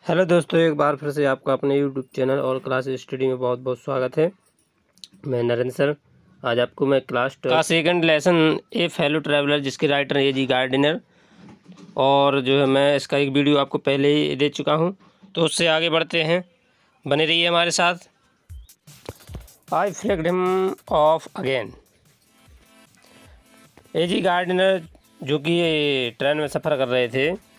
Hello दोस्तों, एक बार फिर से आपका अपने यूट्यूब चैनल और क्लास स्टडी में बहुत बहुत स्वागत है। मैं नरेंद्र सर। आज आपको मैं क्लास का सेकंड लेसन ए फेलो ट्रैवलर, जिसके राइटर ए.जी. गार्डिनर, और जो है मैं इसका एक वीडियो आपको पहले ही दे चुका हूं, तो उससे आगे बढ़ते हैं। बने रहिए हमारे साथ। I flicked him off again. A G. Gardiner जो कि ट्रेन में सफ़र कर रहे थे,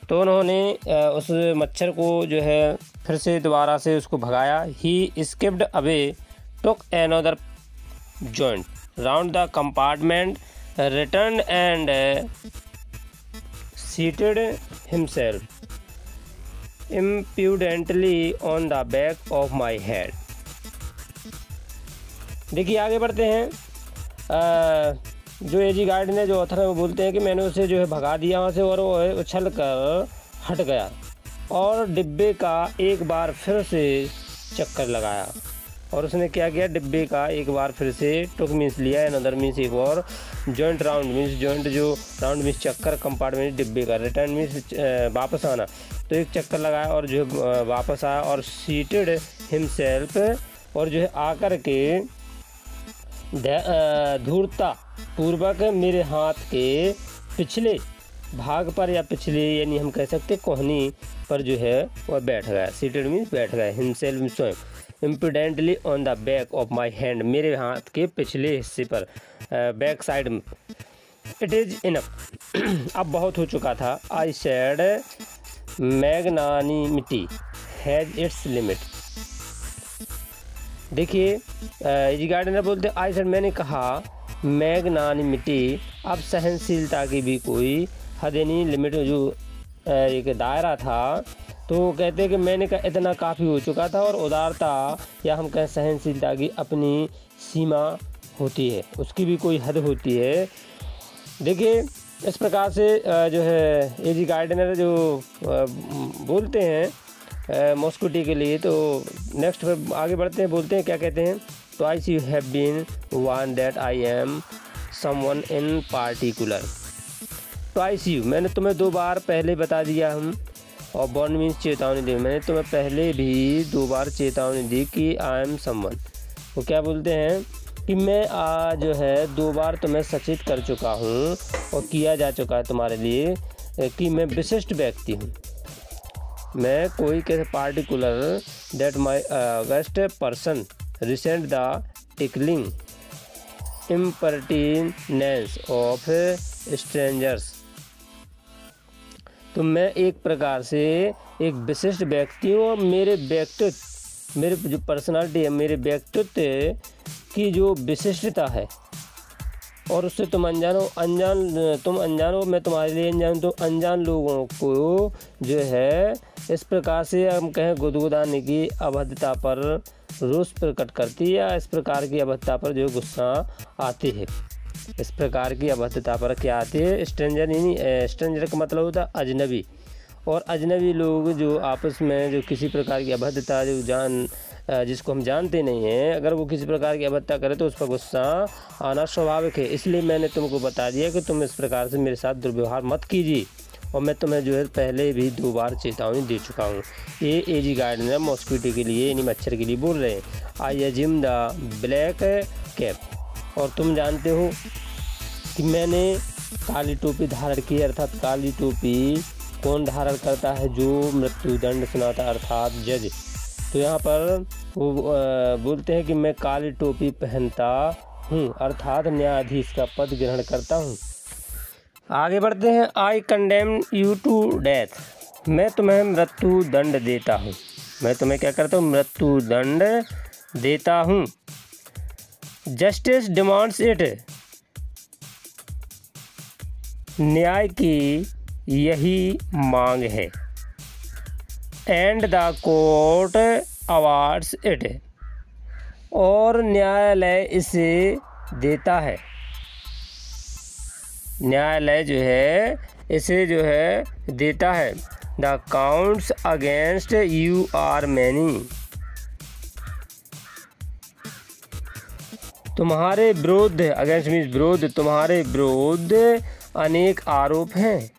तो उन्होंने उस मच्छर को जो है फिर से दोबारा से उसको भगाया। He skipped away, took another joint round the compartment, return and seated himself impudently on the back of my head. देखिए आगे बढ़ते हैं। जो ए.जी. गार्डिनर जो ऑथर है वो बोलते हैं कि मैंने उसे जो है भगा दिया वहाँ से, और वो उछल कर हट गया और डिब्बे का एक बार फिर से चक्कर लगाया। और उसने क्या किया, डिब्बे का एक बार फिर से टुक मीन्स लिया, अनदर मीन्स एक और, जॉइंट राउंड मीन्स जॉइंट जो राउंड मीन्स चक्कर, कंपार्टमेंट डिब्बे का, रिटर्न मीन्स वापस आना, तो एक चक्कर लगाया और जो है वापस आया। और सीटेड हिमसेल्फ, और जो है आकर के धूर्ता पूर्वक मेरे हाथ के पिछले भाग पर, या पिछले यानी हम कह सकते कोहनी पर जो है वह बैठ गया। सीटेड मीन्स बैठ गया, हिमसेल्फ मीन्स स्वयं, imprudently on the back of my hand, मेरे हाथ के पिछले हिस्से पर, बैक साइड में। इट इज़ इनफ, अब बहुत हो चुका था। I said magnanimity has its limit. देखिए ए.जी. गार्डिनर बोलते आई सेड, मैंने कहा, मैग्नानिमिटी, अब सहनशीलता की भी कोई हद नहीं, लिमिट जो एक दायरा था, तो कहते हैं कि मैंने कहा इतना काफ़ी हो चुका था। और उदारता या हम कहें सहनशीलता की अपनी सीमा होती है, उसकी भी कोई हद होती है। देखिए इस प्रकार से जो है ए.जी. गार्डिनर जो बोलते हैं मॉस्किटो के लिए। तो नेक्स्ट पर आगे बढ़ते हैं, बोलते हैं क्या कहते हैं। Twice you have been warned that I am someone in particular. Twice you, मैंने तुम्हें 2 बार पहले बता दिया हूँ, और वार्न मीन्स चेतावनी दी, मैंने तुम्हें पहले भी 2 बार चेतावनी दी कि आई एम समवन। वो क्या बोलते हैं कि मैं जो है 2 बार तुम्हें सचेत कर चुका हूँ और किया जा चुका है तुम्हारे लिए कि मैं विशिष्ट व्यक्ति हूँ। मैं कोई कैसे particular that my august person resent the tickling impertinence of strangers. तो मैं एक प्रकार से एक विशिष्ट व्यक्ति हूँ, और मेरे व्यक्तित्व, मेरे जो पर्सनालिटी है, मेरे व्यक्तित्व की जो विशिष्टता है, और उससे तुम अनजान हो, तुम अनजान हो, मैं तुम्हारे लिए अनजान। तो अनजान लोगों को जो है इस प्रकार से हम कहें गुदगुदाने की अभद्रता पर रोष प्रकट करती है, या इस प्रकार की अभद्रता पर जो गुस्सा आती है। इस प्रकार की अभद्रता पर क्या आती है, स्ट्रेंजर, यानी स्ट्रेंजर का मतलब होता है अजनबी। और अजनबी लोग जो आपस में जो किसी प्रकार की अभद्रता जिसको हम जानते नहीं हैं, अगर वो किसी प्रकार की अभद्रता करे तो उस पर गुस्सा आना स्वाभाविक है। इसलिए मैंने तुमको बता दिया कि तुम इस प्रकार से मेरे साथ दुर्व्यवहार मत कीजिए, और मैं तुम्हें जो है पहले भी 2 बार चेतावनी दे चुका हूँ। ये ए.जी. गार्डिनर मॉस्किटो के लिए, यानी मच्छर के लिए बोल रहे हैं। I assume the black cap, और तुम जानते हो कि मैंने काली टोपी धारण की, अर्थात काली टोपी कौन धारण करता है, जो मृत्युदंड सुनाता, अर्थात जज। तो यहाँ पर वो बोलते हैं कि मैं काली टोपी पहनता हूँ, अर्थात न्यायाधीश का पद ग्रहण करता हूँ। आगे बढ़ते हैं। I condemn you to death, मैं तुम्हें मृत्यु दंड देता हूँ। मैं तुम्हें क्या करता हूँ, मृत्यु दंड देता हूँ। जस्टिस डिमांड्स इट, न्याय की यही मांग है। And the court awards it, और न्यायालय इसे देता है। न्यायालय जो है इसे जो है देता है। The counts against you are many, तुम्हारे विरुद्ध, अगेंस्ट मीन्स विरुद्ध, तुम्हारे विरुद्ध अनेक आरोप हैं।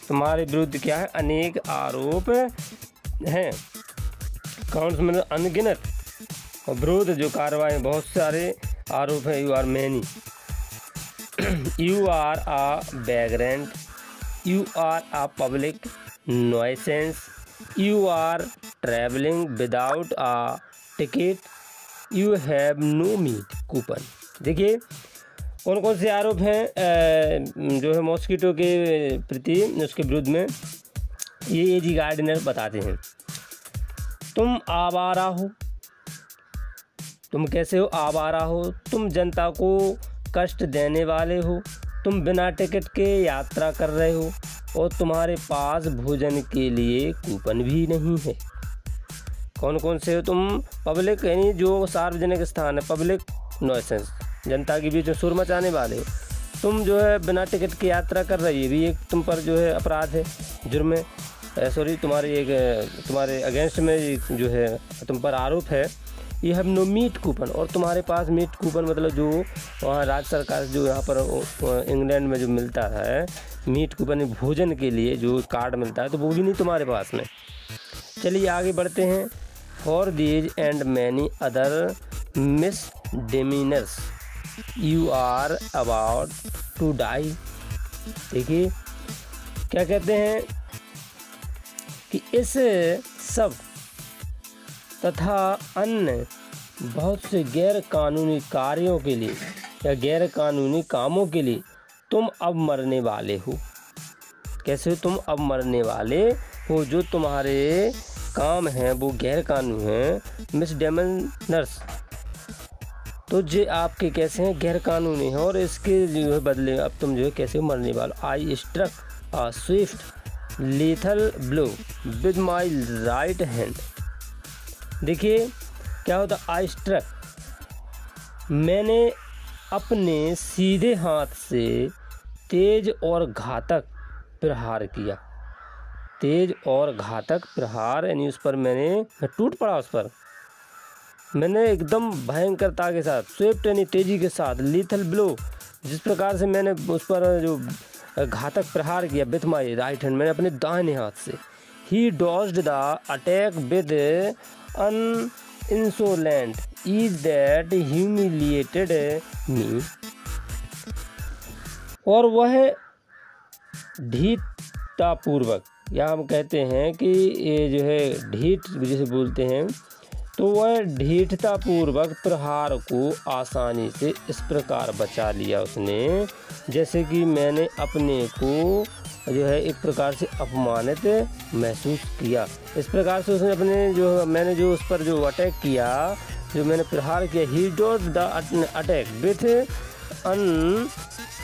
तुम्हारे विरुद्ध क्या है, अनेक आरोप हैं, काउंट्स मतलब अनगिनत, और विरोध जो कार्रवाई बहुत सारे आरोप हैं। You are many, you are a vagrant, you are a public nuisance, you are travelling without a ticket, you have no meat coupon. देखिए कौन कौन से आरोप हैं जो है मॉस्किटो के प्रति, उसके विरुद्ध में ये एजी गार्डनर बताते हैं। तुम आवारा हो, तुम कैसे हो? आवारा हो, तुम जनता को कष्ट देने वाले हो, तुम बिना टिकट के यात्रा कर रहे हो और तुम्हारे पास भोजन के लिए कूपन भी नहीं है। कौन कौन से हो तुम? पब्लिक यानी जो सार्वजनिक स्थान है, पब्लिक नॉइसेंस, जनता के बीच में शोर मचाने वाले हो। तुम जो है बिना टिकट की यात्रा कर रही है, भी एक तुम पर जो है अपराध है, जुर्म है, सॉरी तुम्हारे अगेंस्ट में जो है तुम पर आरोप है। You have no meat coupon, और तुम्हारे पास मीट कूपन मतलब जो वहाँ राज्य सरकार जो यहाँ पर इंग्लैंड में जो मिलता है मीट कूपन, भोजन के लिए जो कार्ड मिलता है, तो वो भी नहीं तुम्हारे पास में। चलिए आगे बढ़ते हैं। For these and many other misdemeanours you are about to die. देखिए क्या कहते हैं कि इस सब तथा अन्य बहुत से गैर कानूनी कार्यों के लिए या गैर कानूनी कामों के लिए तुम अब मरने वाले हो। कैसे? तुम अब मरने वाले हो, जो तुम्हारे काम हैं वो गैर कानूनी हैं, मिसडेमिनर्स, तो जे आपके कैसे हैं? गैर कानूनी हैं, और इसके जो है बदले अब तुम जो है कैसे मरने वाले। I struck a swift lethal blow with my right hand. देखिए क्या होता? आई स्ट्रक, मैंने अपने सीधे हाथ से तेज और घातक प्रहार किया। तेज और घातक प्रहार यानी उस पर मैं टूट पड़ा, उस पर मैंने एकदम भयंकरता के साथ, स्विफ्ट यानी तेजी के साथ, लीथल ब्लो जिस प्रकार से मैंने उस पर जो घातक प्रहार किया, विथ माई राइट हैंड, मैंने अपने दाहिने हाथ से। He dodged the attack with an insolent ease that humiliated me, और वह ढीठतापूर्वक, या हम कहते हैं कि ये जो है ढीठ जिसे बोलते हैं, तो वह ढीठतापूर्वक प्रहार को आसानी से इस प्रकार बचा लिया उसने, जैसे कि मैंने अपने को जो है एक प्रकार से अपमानित महसूस किया। इस प्रकार से उसने अपने जो मैंने जो उस पर जो अटैक किया, जो मैंने प्रहार किया, ही डॉट the attack with an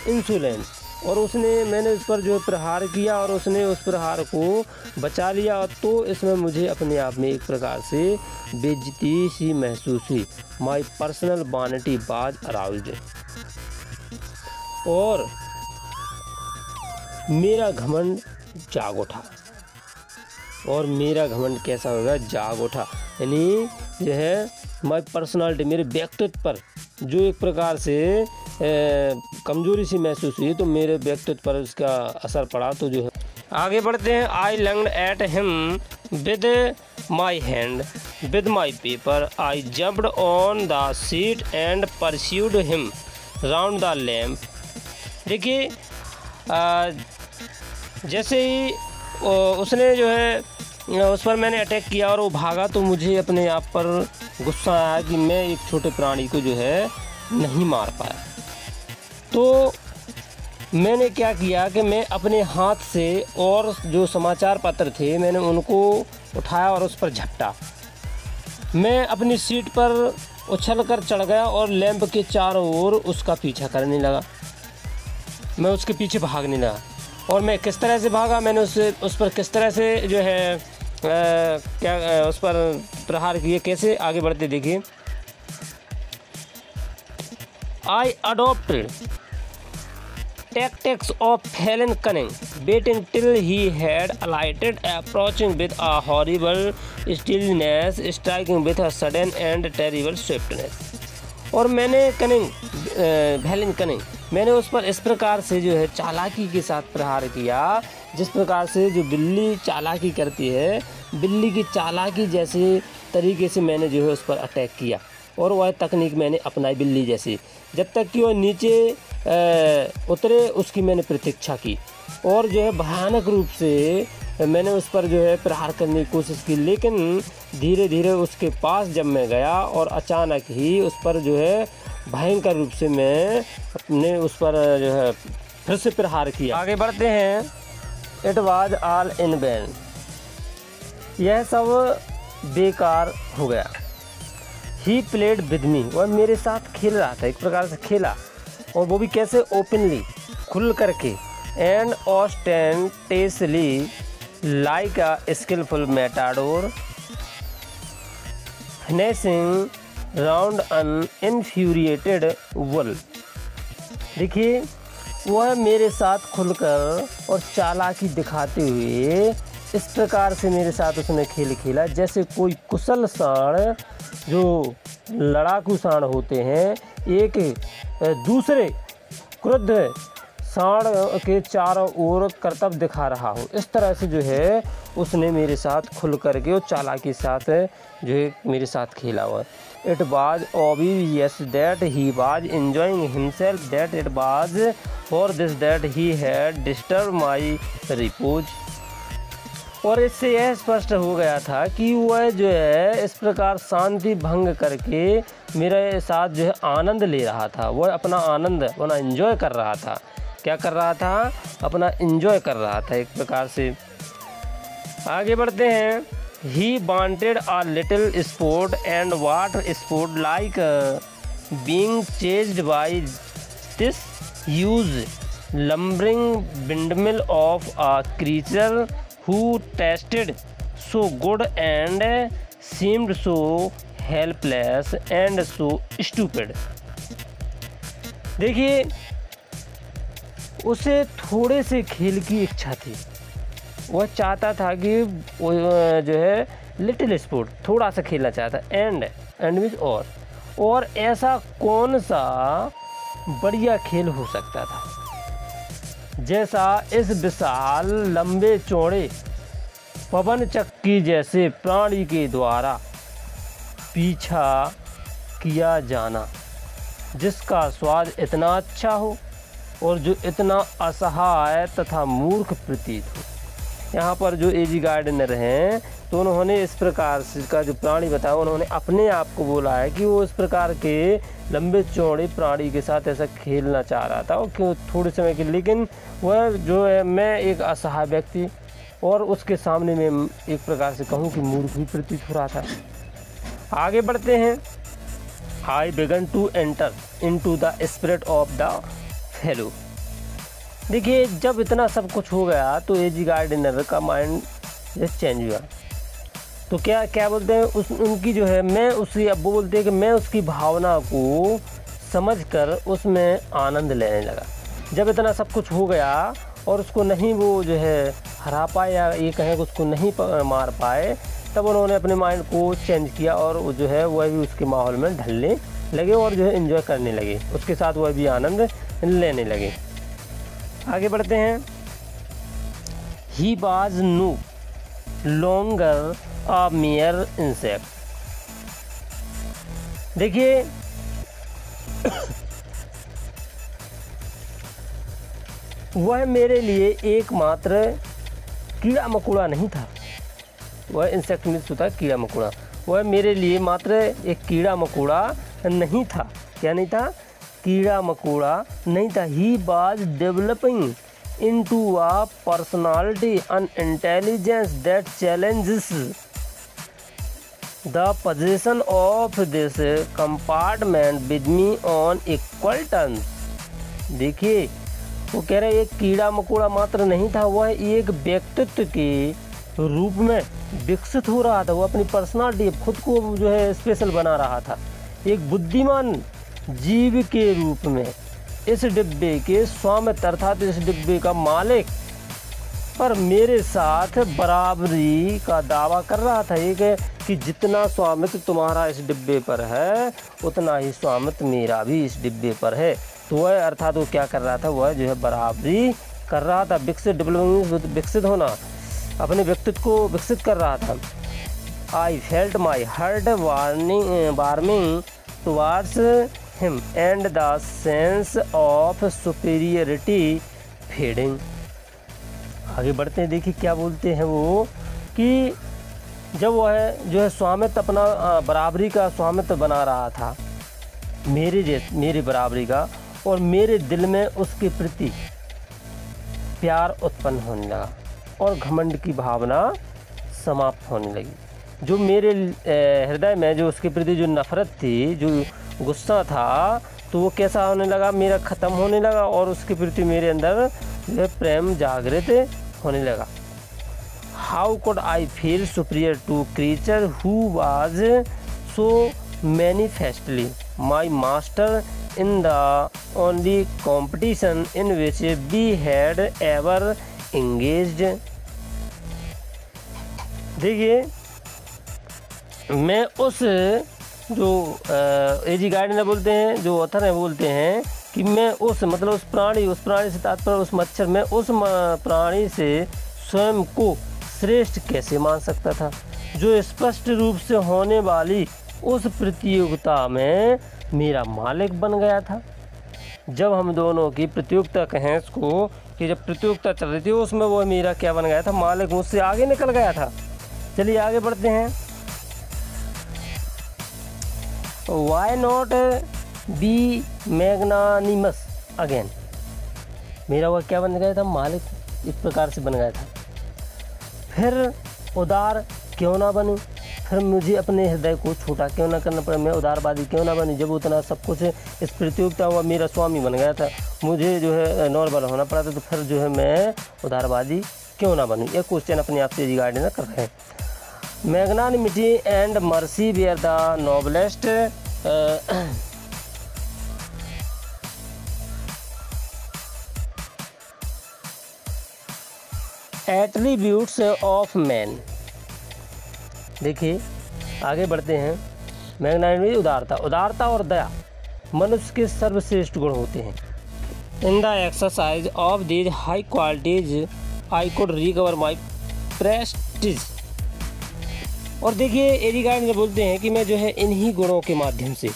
insolence, और उसने मैंने उस पर जो प्रहार किया और उसने उस प्रहार को बचा लिया। तो इसमें मुझे अपने आप में एक प्रकार से बेइज्जती सी महसूस हुई। माई पर्सनल वानिटी वाज अराउज्ड, और मेरा घमंड जाग उठा। और मेरा घमंड कैसा होगा? जाग उठा, यानी जो है माई पर्सनालिटी, मेरे व्यक्तित्व पर जो एक प्रकार से कमजोरी सी महसूस हुई, तो मेरे व्यक्तित्व पर उसका असर पड़ा। तो जो है आगे बढ़ते हैं। I lunged at him with my hand with my paper, I jumped on the seat and pursued him round the lamp. देखिए जैसे ही उसने जो है उस पर मैंने अटैक किया और वो भागा, तो मुझे अपने आप पर गुस्सा आया कि मैं एक छोटे प्राणी को जो है नहीं मार पाया। तो मैंने क्या किया कि मैं अपने हाथ से और जो समाचार पत्र थे मैंने उनको उठाया और उस पर झपटा। मैं अपनी सीट पर उछलकर चढ़ गया और लैंप के चारों ओर उसका पीछा करने लगा। मैं उसके पीछे भागने लगा। और मैं किस तरह से भागा, मैंने उस पर किस तरह से जो है उस पर प्रहार किए, कैसे आगे बढ़ते देखिए। आई adopted tactics of felon cunning, waiting till he had alighted, approaching with a horrible stillness, striking with a sudden and terrible swiftness। और मैंने felon cunning, मैंने उस पर इस प्रकार से जो है चालाकी के साथ प्रहार किया, जिस प्रकार से जो बिल्ली चालाकी करती है, बिल्ली की चालाकी जैसे तरीके से मैंने जो है उस पर अटैक किया और वह तकनीक मैंने अपनाई बिल्ली जैसी। जब तक कि वह नीचे उतरे उसकी मैंने प्रतीक्षा की और जो है भयानक रूप से मैंने उस पर जो है प्रहार करने की कोशिश की, लेकिन धीरे धीरे उसके पास जब मैं गया और अचानक ही उस पर जो है भयंकर रूप से मैं अपने उस पर जो है फिर से प्रहार किया। आगे बढ़ते हैं। It was all in vain, यह सब बेकार हो गया। ही प्लेड विद मी, वह मेरे साथ खेल रहा था, एक प्रकार से खेला, और वो भी कैसे, ओपनली, खुल करके, and ostentatiously like a skilful matador finessing round an infuriated bull. देखिए, वह मेरे साथ खुलकर और चालाकी दिखाते हुए इस प्रकार से मेरे साथ उसने खेल खेला जैसे कोई कुशल सांड, जो लड़ाकू सांड होते हैं, एक दूसरे क्रुद्ध सांड के चारों ओर करतब दिखा रहा हो। इस तरह से जो है उसने मेरे साथ खुल करके और चालाकी के साथ जो है मेरे साथ खेला हुआ। It was obvious that he was enjoying himself, that it was for this that he had disturb my repose. और इससे यह स्पष्ट हो गया था कि वह जो है इस प्रकार शांति भंग करके मेरे साथ जो है आनंद ले रहा था। वह अपना आनंद, अपना एंजॉय कर रहा था। क्या कर रहा था? अपना एंजॉय कर रहा था एक प्रकार से। आगे बढ़ते हैं। He wanted a little sport and what sport like being chased by this huge lumbering windmill of a creature who tasted so good and seemed so helpless and so stupid। देखिए, उसे थोड़े से खेल की इच्छा थी। वह चाहता था कि वो जो है लिटिल स्पोर्ट, थोड़ा सा खेलना चाहता। एंड विच और ऐसा कौन सा बढ़िया खेल हो सकता था जैसा इस विशाल लंबे चौड़े पवन चक्की जैसे प्राणी के द्वारा पीछा किया जाना, जिसका स्वाद इतना अच्छा हो और जो इतना असहाय तथा मूर्ख प्रतीत हो। यहाँ पर जो एजी गार्डनर हैं तो उन्होंने इस प्रकार से का जो प्राणी बताया, उन्होंने अपने आप को बोला है कि वो इस प्रकार के लंबे चौड़े प्राणी के साथ ऐसा खेलना चाह रहा था और क्यों थोड़े समय के, लेकिन वह जो है मैं एक असहाय व्यक्ति और उसके सामने में एक प्रकार से कहूँ कि मूर्ख भी प्रतीत हो रहा था। आगे बढ़ते हैं। I began to enter into the spirit of the fellow. देखिए, जब इतना सब कुछ हो गया तो एजी गार्डनर का माइंड चेंज हुआ। तो क्या बोलते हैं उनकी जो है, मैं उसकी, अब वो बोलते हैं कि मैं उसकी भावना को समझकर उसमें आनंद लेने लगा। जब इतना सब कुछ हो गया और उसको नहीं वो जो है हरा पाए या ये कहें कि उसको नहीं मार पाए, तब उन्होंने अपने माइंड को चेंज किया और वो जो है वह भी उसके माहौल में ढलने लगे और जो है एंजॉय करने लगे, उसके साथ वह भी आनंद लेने लगे। आगे बढ़ते हैं। He was no longer a mere insect. देखिए, वह मेरे लिए एकमात्र कीड़ा मकोड़ा नहीं था। वह इंसेक्ट मीन्स होता है कीड़ा मकोड़ा। वह मेरे लिए मात्र एक कीड़ा मकोड़ा नहीं था। क्या नहीं था? कीड़ा मकोड़ा नहीं था। He was developing into a personality and intelligence that challenges the possession of this compartment with me on equal terms। देखिए, वो कह रहे एक कीड़ा मकोड़ा मात्र नहीं था, वह एक व्यक्तित्व के रूप में विकसित हो रहा था। वो अपनी पर्सनालिटी, खुद को जो है स्पेशल बना रहा था, एक बुद्धिमान जीव के रूप में। इस डिब्बे के स्वामित्व अर्थात इस डिब्बे का मालिक पर मेरे साथ बराबरी का दावा कर रहा था। एक है कि जितना स्वामित्व तुम्हारा इस डिब्बे पर है उतना ही स्वामित्व मेरा भी इस डिब्बे पर है। तो वह अर्थात वो क्या कर रहा था, वह जो है बराबरी कर रहा था, विकसित, डेवलपिंग विकसित होना, अपने व्यक्तित्व को विकसित कर रहा था। I felt my heart warming towards him and the sense of superiority fading. आगे बढ़ते हैं, देखिए क्या बोलते हैं वो कि जब वह जो है स्वामित्व अपना बराबरी का स्वामित्व बना रहा था मेरे बराबरी का, और मेरे दिल में उसके प्रति प्यार उत्पन्न होने लगा और घमंड की भावना समाप्त होने लगी। जो मेरे हृदय में जो उसके प्रति जो नफ़रत थी, जो गुस्सा था, तो वो कैसा होने लगा, मेरा ख़त्म होने लगा और उसके प्रति मेरे अंदर जो है प्रेम जागृत होने लगा। How could I feel superior to creature who was so manifestly my master in the only competition in which we had ever engaged। देखिए, मैं उस जो एजी गाइड ने बोलते हैं, जो ऑथर हैं बोलते हैं कि मैं उस प्राणी से तात्पर्य उस मच्छर में उस प्राणी से स्वयं को श्रेष्ठ कैसे मान सकता था, जो स्पष्ट रूप से होने वाली उस प्रतियोगिता में मेरा मालिक बन गया था। जब हम दोनों की प्रतियोगिता कहें इसको, कि जब प्रतियोगिता चल रही थी उसमें वो मेरा क्या बन गया था, मालिक मुझसे आगे निकल गया था। चलिए आगे बढ़ते हैं। Why not be magnanimous again. मेरा वह क्या बन गया था, मालिक इस प्रकार से बन गया था। फिर उदार क्यों ना बनूं, फिर मुझे अपने हृदय को छोटा क्यों ना करना पड़े, मैं उदारवादी क्यों ना बनी। जब उतना सब कुछ इस प्रतियोगिता हुआ, मेरा स्वामी बन गया था, मुझे जो है नॉर्मल होना पड़ा था, तो फिर जो है मैं उदारवादी क्यों ना बनूं। ये क्वेश्चन अपने आप से गार्डनर कर रहे हैं। Magnanimity and mercy were the noblest attributes of man. देखिए आगे बढ़ते हैं। मैग्नानिमिटी उदारता और दया मनुष्य के सर्वश्रेष्ठ गुण होते हैं। In the exercise of these high qualities I could recover my Prestige. और देखिए एरी गार्ड बोलते हैं कि मैं जो है इन्हीं गुणों के माध्यम से,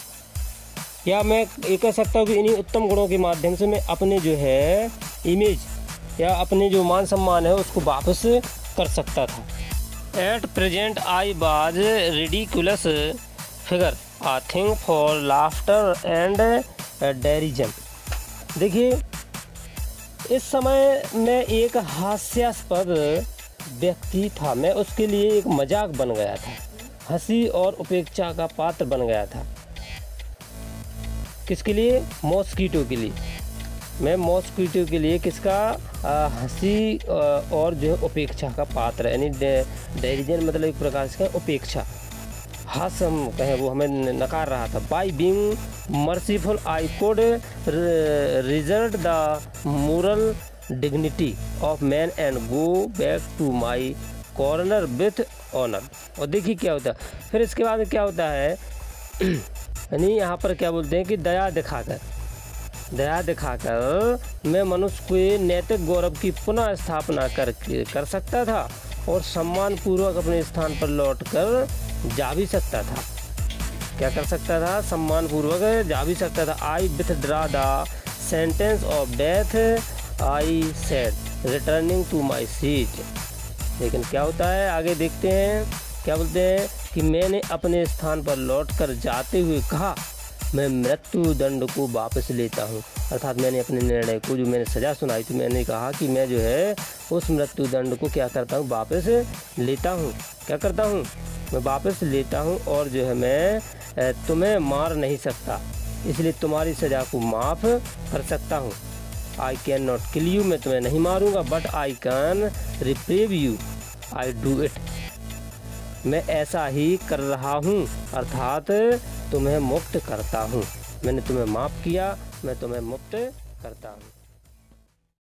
या मैं ये कह सकता हूँ कि इन्हीं उत्तम गुणों के माध्यम से मैं अपने जो है इमेज या अपने जो मान सम्मान है उसको वापस कर सकता था। At present I was ridiculous figure a thing for laughter and derision. देखिए इस समय मैं एक हास्यास्पद व्यक्ति था, मैं उसके लिए एक मजाक बन गया था, हंसी और उपेक्षा का पात्र बन गया था। किसके लिए? मॉस्कीटो के लिए। मैं मॉस्कीटो के लिए किसका हंसी और जो है उपेक्षा का पात्र, यानी डेरिजन मतलब एक प्रकार से उपेक्षा, हास हम कहें वो हमें नकार रहा था। By being merciful I could result the moral dignity of man and go back to my corner with honour. और देखिए क्या होता है फिर इसके बाद क्या होता है, यानी यहाँ पर क्या बोलते हैं कि दया दिखाकर मैं मनुष्य के नैतिक गौरव की पुनः स्थापना कर सकता था और सम्मानपूर्वक अपने स्थान पर लौटकर जा भी सकता था। क्या कर सकता था? सम्मानपूर्वक जा भी सकता था। I withdraw the sentence of death I said returning to my seat. लेकिन क्या होता है आगे देखते हैं, क्या बोलते हैं कि मैंने अपने स्थान पर लौटकर जाते हुए कहा मैं मृत्यु दंड को वापस लेता हूँ। अर्थात मैंने अपने निर्णय को, जो मैंने सज़ा सुनाई थी, मैंने कहा कि मैं जो है उस मृत्यु दंड को क्या करता हूँ, वापस लेता हूँ। क्या करता हूँ? मैं वापस लेता हूँ और जो है मैं तुम्हें मार नहीं सकता, इसलिए तुम्हारी सज़ा को माफ़ कर सकता हूँ। I can not kill you, मैं तुम्हें नहीं मारूँगा, but I can reprieve you, I do it. मैं ऐसा ही कर रहा हूँ, अर्थात तुम्हें मुक्त करता हूँ। मैंने तुम्हें माफ़ किया, मैं तुम्हें मुक्त करता हूँ।